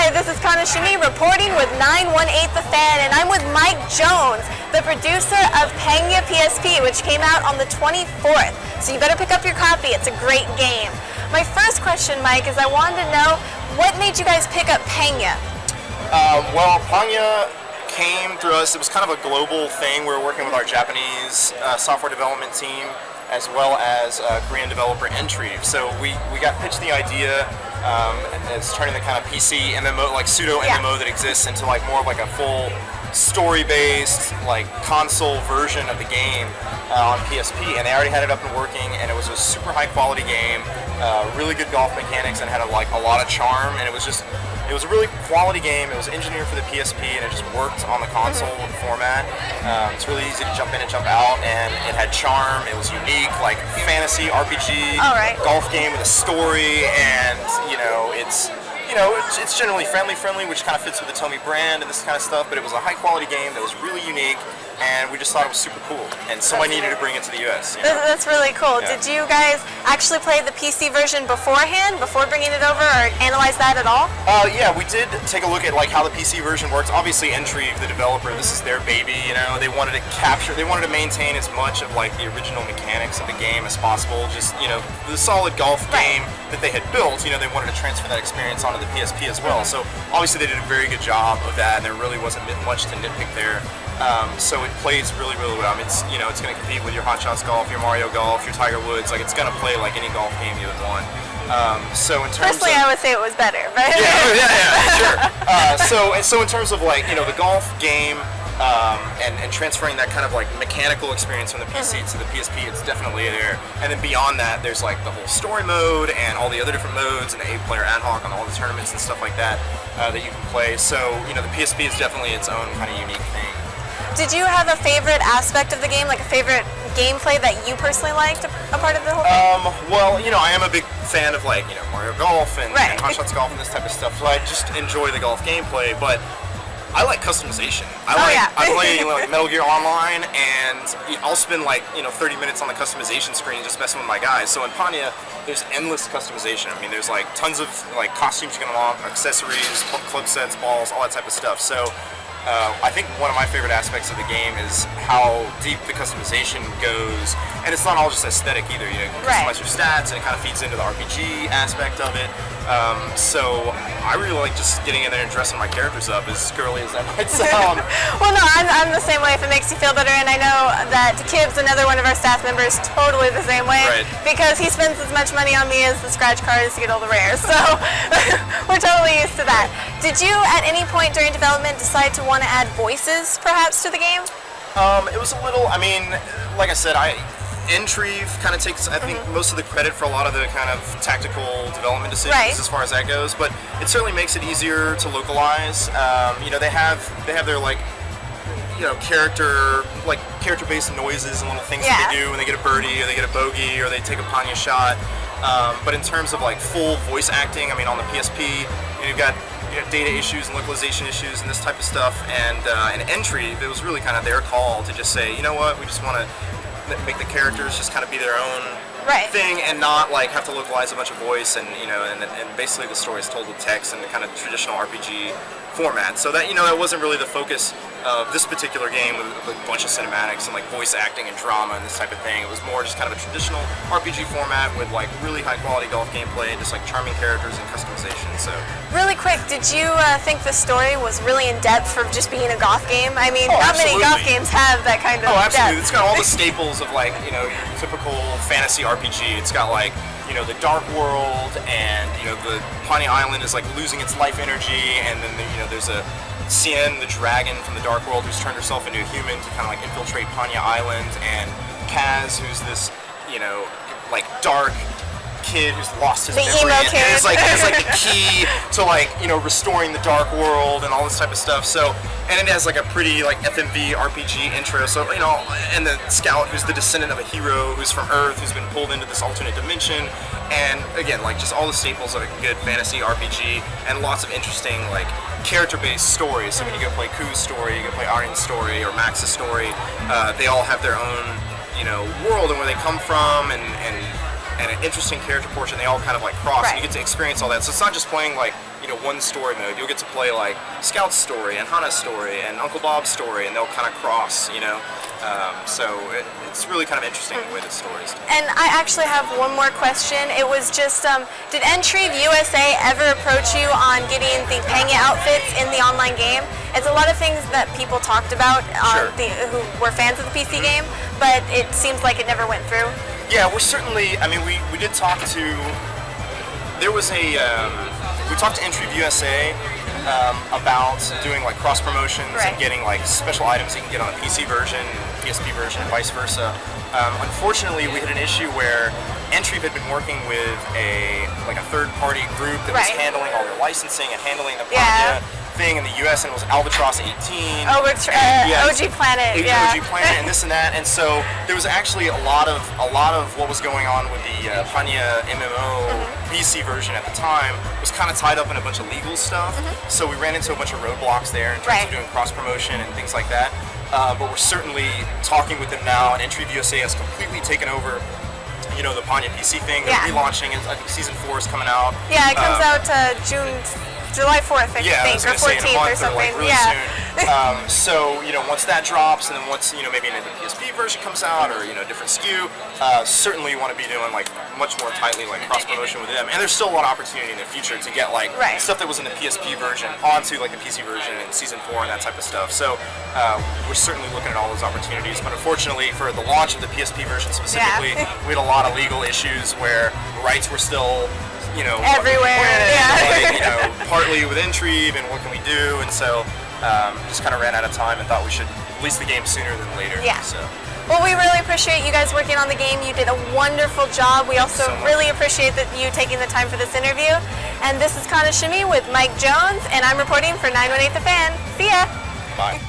there, this is Kanashimi reporting with 918 The Fan, and I'm with Mike Jones, the producer of Penya PSP, which came out on the 24th. So you better pick up your copy, it's a great game. My first question, Mike, is I wanted to know, what made you guys pick up Penya? Well, Penya came through us. It was kind of a global thing. We were working with our Japanese software development team, as well as Korean developer Entry. So we got pitched the idea as turning the kind of PC MMO, like pseudo MMO that exists, into like more of like a full story-based like console version of the game on PSP, and they already had it up and working, and it was a super high-quality game, really good golf mechanics, and had a lot of charm, and it was a really quality game. It was engineered for the PSP, and it just worked on the console format. It's really easy to jump in and jump out, and it had charm. It was unique, like fantasy RPG golf game with a story, and it's generally family-friendly, which kind of fits with the Tomy brand and this kind of stuff. But it was a high-quality game that was really unique, and we just thought it was super cool. And so I needed to bring it to the U.S. That's really cool. Yeah. Did you guys actually play the PC version beforehand, before bringing it over, or analyze that at all? Yeah, we did take a look at like how the PC version works. Obviously, Entry, the developer, this is their baby. They wanted to maintain as much of like the original mechanics of the game as possible. Just the solid golf game that they had built. They wanted to transfer that experience onto the PSP as well. So obviously, they did a very good job of that, and there really wasn't much to nitpick there. So it plays really, really well. It's going to compete with your Hot Shots Golf, your Mario Golf, your Tiger Woods. Like, it's going to play like any golf game you would want. So in terms personally, I would say it was better, but sure. So in terms of like the golf game and transferring that kind of like mechanical experience from the PC to the PSP, it's definitely there. And then beyond that, there's like the whole story mode and all the other different modes, and the 8-player ad hoc on all the tournaments and stuff like that that you can play. So the PSP is definitely its own kind of unique thing. Did you have a favorite aspect of the game, like a favorite gameplay that you personally liked, a part of the whole thing? Well, I am a big fan of like Mario Golf and Hot Shots Golf and this type of stuff. So I just enjoy the golf gameplay, but I like customization. I play Metal Gear Online, and I'll spend like 30 minutes on the customization screen just messing with my guys. So in Penya, there's endless customization. I mean, there's like tons of like costumes you can unlock, accessories, club sets, balls, all that type of stuff. So I think one of my favorite aspects of the game is how deep the customization goes, and it's not all just aesthetic either. You can customize your stats, and it kind of feeds into the RPG aspect of it. So I really like just getting in there and dressing my characters up, as girly as that might sound. Well, no, I'm the same way if it makes you feel better, and I know that Kibbs, another one of our staff members, totally the same way, because he spends as much money on me as the scratch cards to get all the rares, so we're totally used to that. Did you, at any point during development, decide to want to add voices, perhaps, to the game? It was a little, like I said, Entry kind of takes, I think, most of the credit for a lot of the kind of tactical development decisions as far as that goes, but it certainly makes it easier to localize. They have their like, character-based noises and little things that they do when they get a birdie or they get a bogey or they take a Panya shot. But in terms of like full voice acting, on the PSP, you've got data issues and localization issues and this type of stuff, and Entry, it was really kind of their call to just say, you know what, we just want to make the characters just kind of be their own thing and not like have to localize a bunch of voice, and and basically the story is told with text and the kind of traditional RPG format. So that that wasn't really the focus of this particular game with a bunch of cinematics and like voice acting and drama and this type of thing. It was more just kind of a traditional RPG format with like really high quality golf gameplay and just like charming characters and customization. So really quick, did you think the story was really in depth for just being a golf game? Not many golf games have that kind of absolutely. depth. It's got all the staples of like your typical fantasy RPG. It's got like the Dark World, and the Panya Island is like losing its life energy, and then there's a Cien, the dragon from the Dark World, who's turned herself into a human to kind of like infiltrate Panya Island, and Kaz, who's this like dark kid who's lost his memory, emo kid. And is like the key to like restoring the Dark World and all this type of stuff. So, and it has like a pretty like FMV RPG intro. So and the scout, who's the descendant of a hero who's from Earth, who's been pulled into this alternate dimension, and again like just all the staples of a good fantasy RPG, and lots of interesting like character-based stories. So when you go play Ku's story, you go play Arian's story or Max's story, they all have their own world and where they come from, and an interesting character portion. They all kind of like cross, and you get to experience all that. So it's not just playing like one story mode. You'll get to play like Scout's story and Hana's story and Uncle Bob's story, and they'll kind of cross, so it's really kind of interesting the way the stories. And I actually have one more question. It was just, did Tomy USA ever approach you on getting the Panga outfits in the online game? It's a lot of things that people talked about who were fans of the PC game, but it seems like it never went through. Yeah, we're certainly, we did talk to, there was a, we talked to Tomy USA about doing like cross promotions and getting like special items you can get on the PC version, PSP version, and vice versa. Unfortunately, we had an issue where Tomy had been working with a third-party group that was handling all their licensing and handling the Panya thing in the U.S. and it was Albatross 18. Oh, it's OG Planet. OG Planet and this and that, and so there was actually a lot of what was going on with the Panya MMO PC version at the time was kind of tied up in a bunch of legal stuff. So we ran into a bunch of roadblocks there in terms of doing cross promotion and things like that. But we're certainly talking with them now, and Tomy USA has completely taken over. The Panya PC thing. They're relaunching it. I think season 4 is coming out. Yeah, it comes out July 4th, I think, or 14th or something. Really soon. So, once that drops, and then once, maybe the PSP version comes out, or, different SKU, certainly you want to be doing, much more tightly, cross-promotion with them. And there's still a lot of opportunity in the future to get, stuff that was in the PSP version onto, the PC version and Season 4 and that type of stuff. So, we're certainly looking at all those opportunities. But unfortunately, for the launch of the PSP version specifically, we had a lot of legal issues where rights were still everywhere, partly with Intrigue and what can we do, and so just kind of ran out of time and thought we should release the game sooner than later. Yeah. So. Well, we really appreciate you guys working on the game. You did a wonderful job. We also really appreciate you taking the time for this interview. And this is Kanashimi with Mike Jones, and I'm reporting for 918 The Fan. See ya. Bye.